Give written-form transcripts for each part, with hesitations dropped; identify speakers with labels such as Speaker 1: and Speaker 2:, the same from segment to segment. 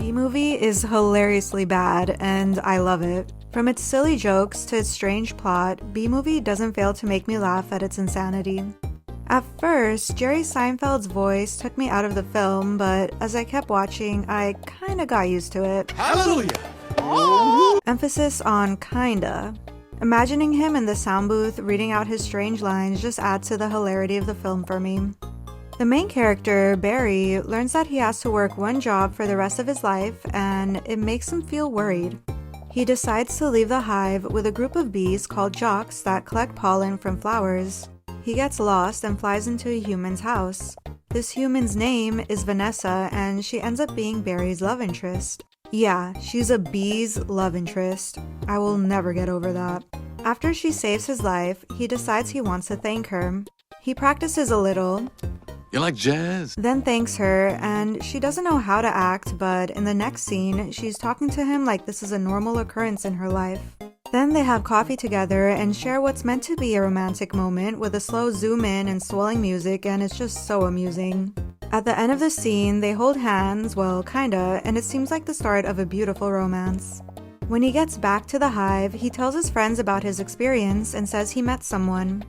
Speaker 1: B-Movie is hilariously bad, and I love it. From its silly jokes to its strange plot, B-Movie doesn't fail to make me laugh at its insanity. At first, Jerry Seinfeld's voice took me out of the film, but as I kept watching, I kinda got used to it.
Speaker 2: Hallelujah!
Speaker 1: Emphasis on kinda. Imagining him in the sound booth reading out his strange lines just adds to the hilarity of the film for me. The main character, Barry, learns that he has to work one job for the rest of his life, and it makes him feel worried. He decides to leave the hive with a group of bees called jocks that collect pollen from flowers. He gets lost and flies into a human's house. This human's name is Vanessa, and she ends up being Barry's love interest. Yeah, she's a bee's love interest. I will never get over that. After she saves his life, he decides he wants to thank her. He practices a little,
Speaker 2: You like jazz?
Speaker 1: then thanks her, and she doesn't know how to act, but in the next scene, she's talking to him like this is a normal occurrence in her life. Then they have coffee together and share what's meant to be a romantic moment with a slow zoom in and swelling music, and it's just so amusing. At the end of the scene, they hold hands, well, kinda, and it seems like the start of a beautiful romance. When he gets back to the hive, he tells his friends about his experience and says he met someone.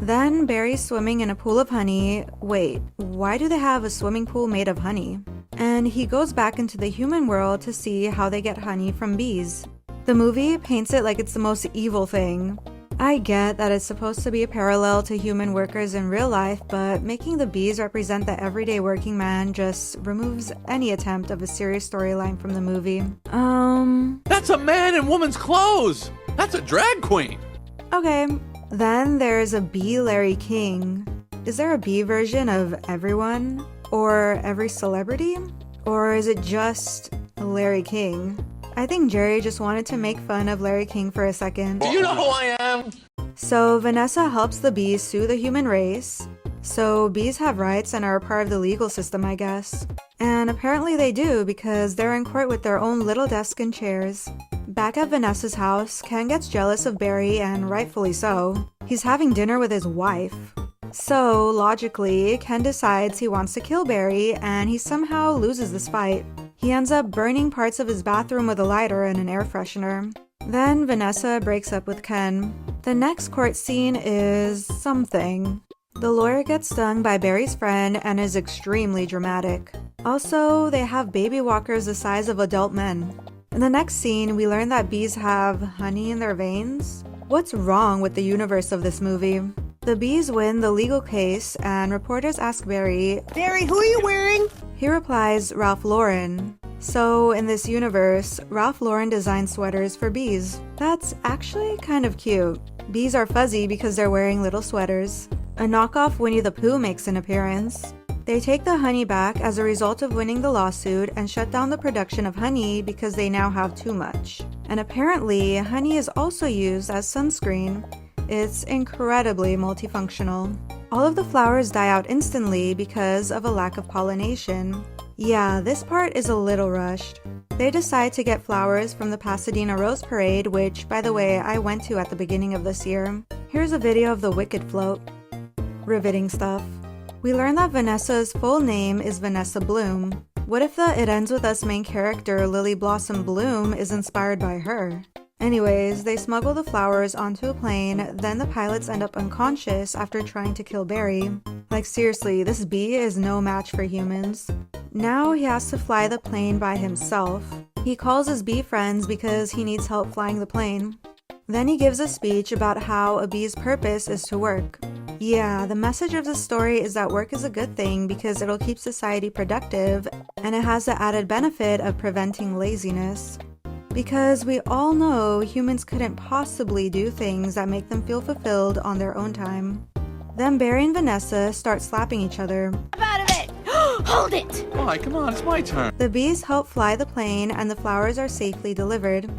Speaker 1: Then Barry's swimming in a pool of honey. Wait, why do they have a swimming pool made of honey? And he goes back into the human world to see how they get honey from bees. The movie paints it like it's the most evil thing. I get that it's supposed to be a parallel to human workers in real life, but making the bees represent the everyday working man just removes any attempt of a serious storyline from the movie.
Speaker 2: That's a man in woman's clothes! That's a drag queen!
Speaker 1: Okay. Then there's a bee Larry King. Is there a bee version of everyone? Or every celebrity? Or is it just Larry King? I think Jerry just wanted to make fun of Larry King for a second.
Speaker 2: Do you know who I am?
Speaker 1: So Vanessa helps the bees sue the human race. So bees have rights and are a part of the legal system, I guess. And apparently they do, because they're in court with their own little desk and chairs. Back at Vanessa's house, Ken gets jealous of Barry, and rightfully so. He's having dinner with his wife. So, logically, Ken decides he wants to kill Barry, and he somehow loses this fight. He ends up burning parts of his bathroom with a lighter and an air freshener. Then Vanessa breaks up with Ken. The next court scene is something. The lawyer gets stung by Barry's friend and is extremely dramatic. Also, they have baby walkers the size of adult men. In the next scene, we learn that bees have honey in their veins. What's wrong with the universe of this movie? The bees win the legal case, and reporters ask Barry,
Speaker 3: Barry, who are you wearing?
Speaker 1: He replies, Ralph Lauren. So, in this universe, Ralph Lauren designs sweaters for bees. That's actually kind of cute. Bees are fuzzy because they're wearing little sweaters. A knockoff Winnie the Pooh makes an appearance. They take the honey back as a result of winning the lawsuit and shut down the production of honey because they now have too much. And apparently, honey is also used as sunscreen. It's incredibly multifunctional. All of the flowers die out instantly because of a lack of pollination. Yeah, this part is a little rushed. They decide to get flowers from the Pasadena Rose Parade, which, by the way, I went to at the beginning of this year. Here's a video of the Wicked float. Riveting stuff. We learn that Vanessa's full name is Vanessa Bloom. What if the It Ends With Us main character, Lily Blossom Bloom, is inspired by her? Anyways, they smuggle the flowers onto a plane, then the pilots end up unconscious after trying to kill Barry. Like seriously, this bee is no match for humans. Now he has to fly the plane by himself. He calls his bee friends because he needs help flying the plane. Then he gives a speech about how a bee's purpose is to work. Yeah, the message of the story is that work is a good thing because it'll keep society productive, and it has the added benefit of preventing laziness. Because we all know humans couldn't possibly do things that make them feel fulfilled on their own time. Then Barry and Vanessa start slapping each other.
Speaker 3: I'm out of it! Hold it!
Speaker 2: Why, come on, it's my turn.
Speaker 1: The bees help fly the plane and the flowers are safely delivered.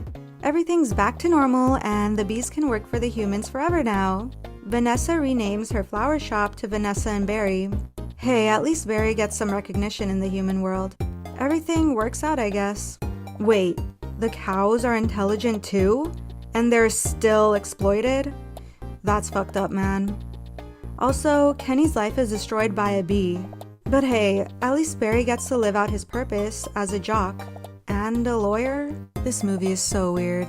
Speaker 1: Everything's back to normal and the bees can work for the humans forever now. Vanessa renames her flower shop to Vanessa and Barry. Hey, at least Barry gets some recognition in the human world. Everything works out, I guess. Wait, the cows are intelligent too? And they're still exploited? That's fucked up, man. Also, Kenny's life is destroyed by a bee. But hey, at least Barry gets to live out his purpose as a jock. and a lawyer? This movie is so weird.